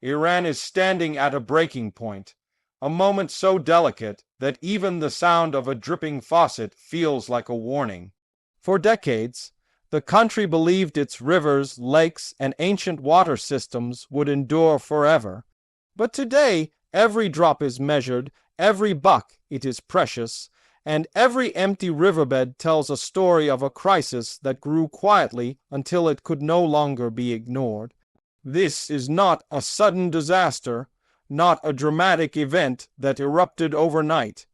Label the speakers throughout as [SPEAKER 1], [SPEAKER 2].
[SPEAKER 1] Iran is standing at a breaking point, a moment so delicate that even the sound of a dripping faucet feels like a warning. For decades, the country believed its rivers, lakes, and ancient water systems would endure forever. But today, every drop is measured, every buck it is precious, and every empty riverbed tells a story of a crisis that grew quietly until it could no longer be ignored. This is not a sudden disaster, not a dramatic event that erupted overnight.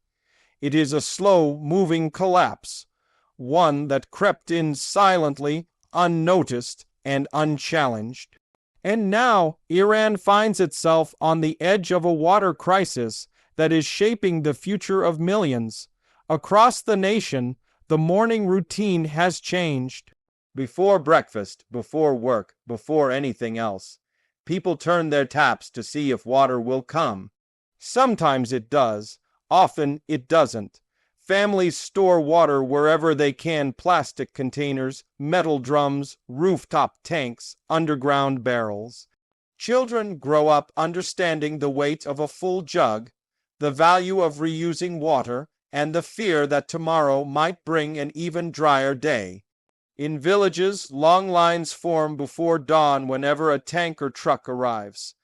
[SPEAKER 1] It is a slow-moving collapse, one that crept in silently, unnoticed, and unchallenged. And now Iran finds itself on the edge of a water crisis that is shaping the future of millions. Across the nation, the morning routine has changed. Before breakfast, before work, before anything else, people turn their taps to see if water will come. Sometimes it does, often it doesn't. Families store water wherever they can: plastic containers, metal drums, rooftop tanks, underground barrels. Children grow up understanding the weight of a full jug, the value of reusing water, and the fear that tomorrow might bring an even drier day. In villages, long lines form before dawn whenever a tank or truck arrives.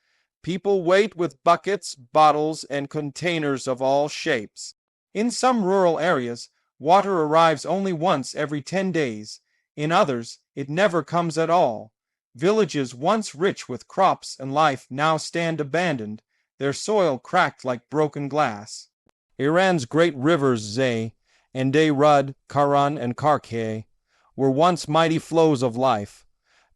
[SPEAKER 1] People wait with buckets, bottles, and containers of all shapes. In some rural areas, water arrives only once every 10 days. In others, it never comes at all. Villages once rich with crops and life now stand abandoned, their soil cracked like broken glass. Iran's great rivers Zay, Ende Rud, Karan, and Karkhe were once mighty flows of life.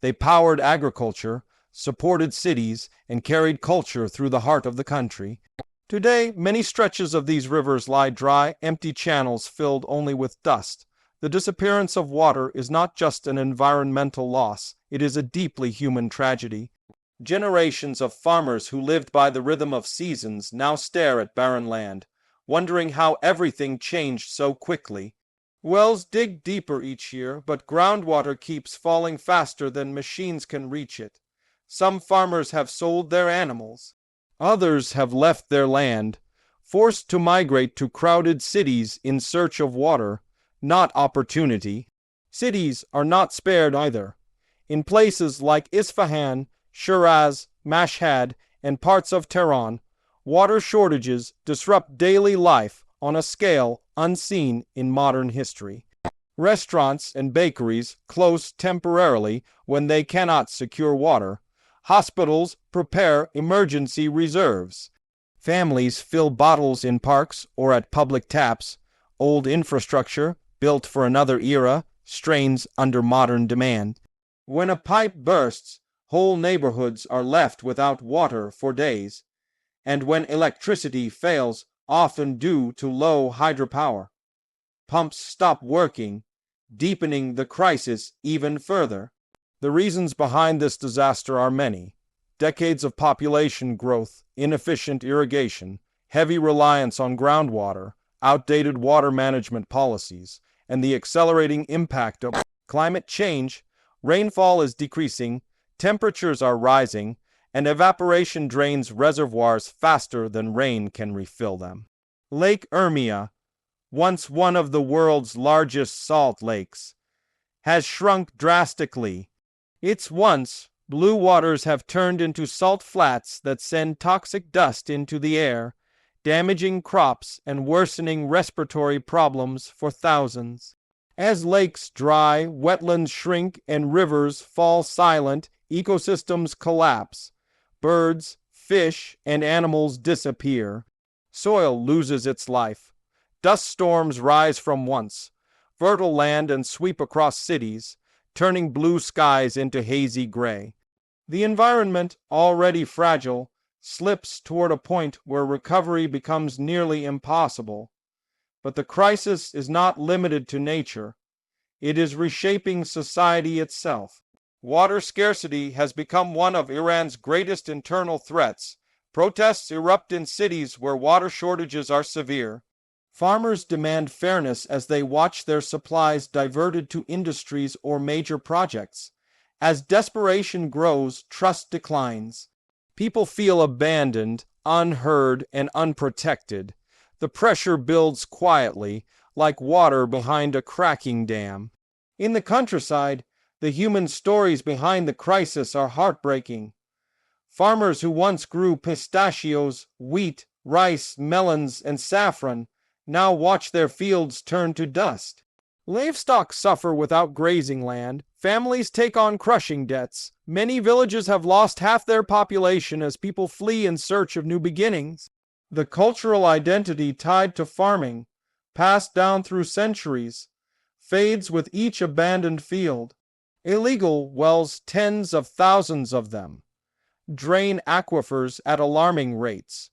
[SPEAKER 1] They powered agriculture, supported cities, and carried culture through the heart of the country. Today, many stretches of these rivers lie dry, empty channels filled only with dust. The disappearance of water is not just an environmental loss, it is a deeply human tragedy. Generations of farmers who lived by the rhythm of seasons now stare at barren land, wondering how everything changed so quickly. Wells dig deeper each year, but groundwater keeps falling faster than machines can reach it. Some farmers have sold their animals. Others have left their land, forced to migrate to crowded cities in search of water, not opportunity. Cities are not spared either. In places like Isfahan, Shiraz, Mashhad, and parts of Tehran, water shortages disrupt daily life on a scale unseen in modern history. Restaurants and bakeries close temporarily when they cannot secure water. Hospitals prepare emergency reserves. Families fill bottles in parks or at public taps. Old infrastructure, built for another era, strains under modern demand. When a pipe bursts, whole neighborhoods are left without water for days. And when electricity fails, often due to low hydropower, pumps stop working, deepening the crisis even further. The reasons behind this disaster are many. Decades of population growth, inefficient irrigation, heavy reliance on groundwater, outdated water management policies, and the accelerating impact of climate change. Rainfall is decreasing, temperatures are rising, and evaporation drains reservoirs faster than rain can refill them. Lake Urmia, once one of the world's largest salt lakes, has shrunk drastically. Its once blue waters have turned into salt flats that send toxic dust into the air, damaging crops and worsening respiratory problems for thousands. As lakes dry, wetlands shrink, and rivers fall silent, ecosystems collapse. Birds, fish, and animals disappear. Soil loses its life. Dust storms rise from once fertile land and sweep across cities, turning blue skies into hazy gray. The environment, already fragile, slips toward a point where recovery becomes nearly impossible. But the crisis is not limited to nature. It is reshaping society itself. Water scarcity has become one of Iran's greatest internal threats. Protests erupt in cities where water shortages are severe. Farmers demand fairness as they watch their supplies diverted to industries or major projects. As desperation grows, trust declines. People feel abandoned, unheard, and unprotected. The pressure builds quietly, like water behind a cracking dam. In the countryside, the human stories behind the crisis are heartbreaking. Farmers who once grew pistachios, wheat, rice, melons, and saffron now watch their fields turn to dust. Livestock suffer without grazing land. Families take on crushing debts. Many villages have lost half their population as people flee in search of new beginnings. The cultural identity tied to farming, passed down through centuries, fades with each abandoned field. Illegal wells, tens of thousands of them, drain aquifers at alarming rates.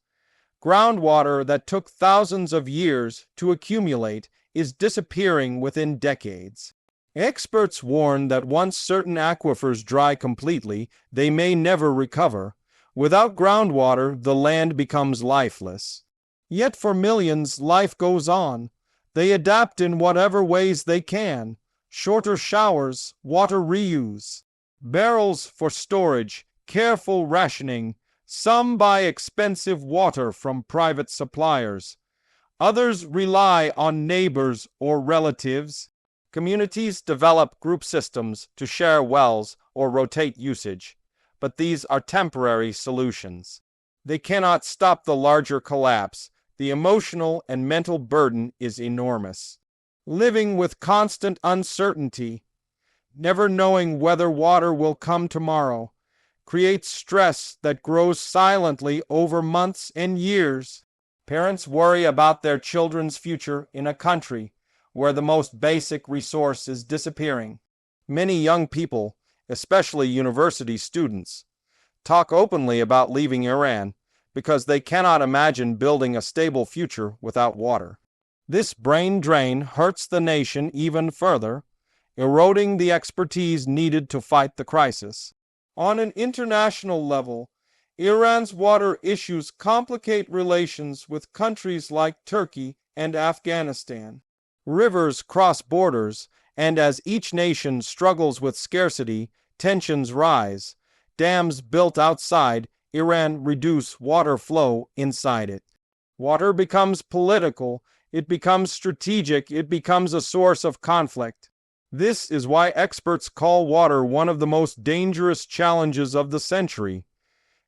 [SPEAKER 1] Groundwater that took thousands of years to accumulate is disappearing within decades. Experts warn that once certain aquifers dry completely, they may never recover. Without groundwater, the land becomes lifeless. Yet for millions, life goes on. They adapt in whatever ways they can. Shorter showers, water reuse, barrels for storage, careful rationing. Some buy expensive water from private suppliers. Others rely on neighbors or relatives. Communities develop group systems to share wells or rotate usage, but these are temporary solutions. They cannot stop the larger collapse. The emotional and mental burden is enormous. Living with constant uncertainty, never knowing whether water will come tomorrow, creates stress that grows silently over months and years. Parents worry about their children's future in a country where the most basic resource is disappearing. Many young people, especially university students, talk openly about leaving Iran because they cannot imagine building a stable future without water. This brain drain hurts the nation even further, eroding the expertise needed to fight the crisis. On an international level, Iran's water issues complicate relations with countries like Turkey and Afghanistan. Rivers cross borders, and as each nation struggles with scarcity, tensions rise. Dams built outside Iran reduce water flow inside it. Water becomes political, it becomes strategic, it becomes a source of conflict. This is why experts call water one of the most dangerous challenges of the century,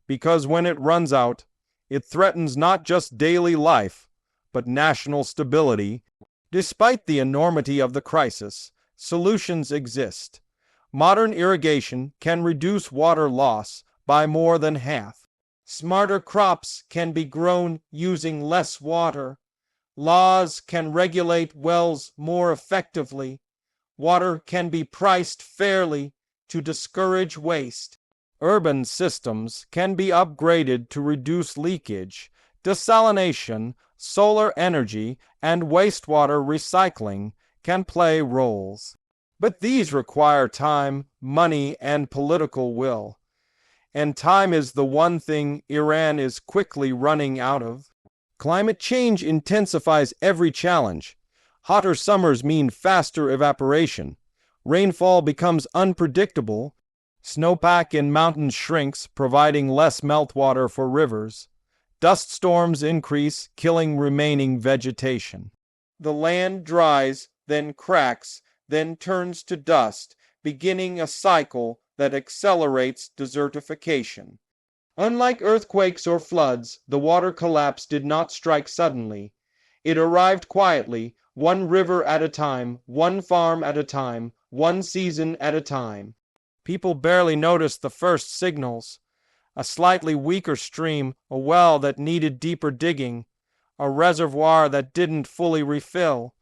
[SPEAKER 1] because when it runs out, it threatens not just daily life, but national stability. Despite the enormity of the crisis, solutions exist. Modern irrigation can reduce water loss by more than half. Smarter crops can be grown using less water. Laws can regulate wells more effectively. Water can be priced fairly to discourage waste. Urban systems can be upgraded to reduce leakage. Desalination, solar energy, and wastewater recycling can play roles. But these require time, money, and political will. And time is the one thing Iran is quickly running out of. Climate change intensifies every challenge. Hotter summers mean faster evaporation. Rainfall becomes unpredictable. Snowpack in mountains shrinks, providing less meltwater for rivers. Dust storms increase, killing remaining vegetation. The land dries, then cracks, then turns to dust, beginning a cycle that accelerates desertification. Unlike earthquakes or floods, the water collapse did not strike suddenly. It arrived quietly, one river at a time, one farm at a time, one season at a time. People barely noticed the first signals. A slightly weaker stream, a well that needed deeper digging, a reservoir that didn't fully refill.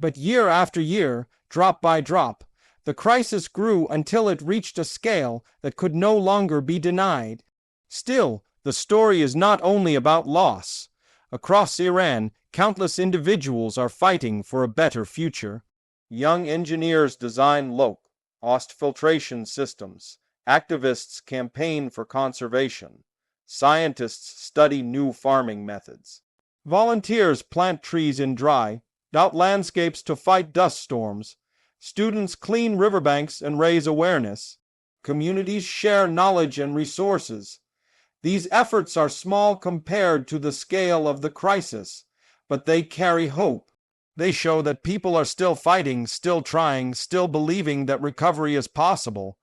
[SPEAKER 1] But year after year, drop by drop, the crisis grew until it reached a scale that could no longer be denied. Still, the story is not only about loss. Across Iran, countless individuals are fighting for a better future. Young engineers design low-cost filtration systems. Activists campaign for conservation. Scientists study new farming methods. Volunteers plant trees in dry, drought landscapes to fight dust storms. Students clean riverbanks and raise awareness. Communities share knowledge and resources. These efforts are small compared to the scale of the crisis, but they carry hope. They show that people are still fighting, still trying, still believing that recovery is possible.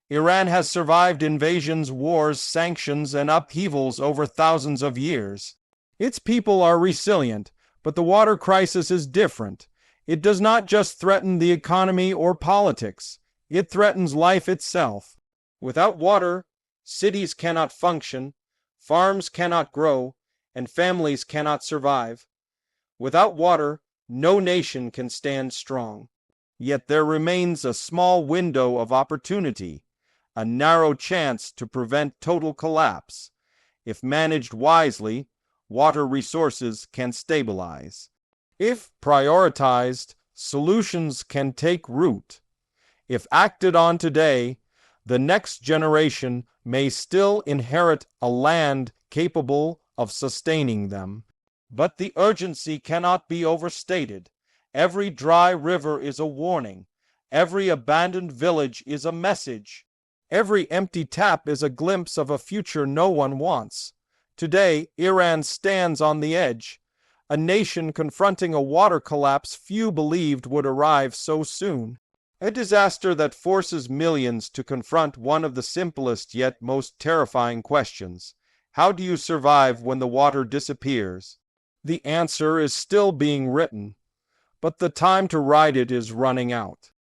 [SPEAKER 1] Iran has survived invasions, wars, sanctions, and upheavals over thousands of years. Its people are resilient, but the water crisis is different. It does not just threaten the economy or politics. It threatens life itself. Without water, cities cannot function, farms cannot grow, and families cannot survive. Without water, no nation can stand strong. Yet there remains a small window of opportunity, a narrow chance to prevent total collapse. If managed wisely, water resources can stabilize. If prioritized, solutions can take root. If acted on today, the next generation may still inherit a land capable of sustaining them. But the urgency cannot be overstated. Every dry river is a warning. Every abandoned village is a message. Every empty tap is a glimpse of a future no one wants. Today, Iran stands on the edge, a nation confronting a water collapse few believed would arrive so soon. A disaster that forces millions to confront one of the simplest yet most terrifying questions. How do you survive when the water disappears? The answer is still being written, but the time to write it is running out.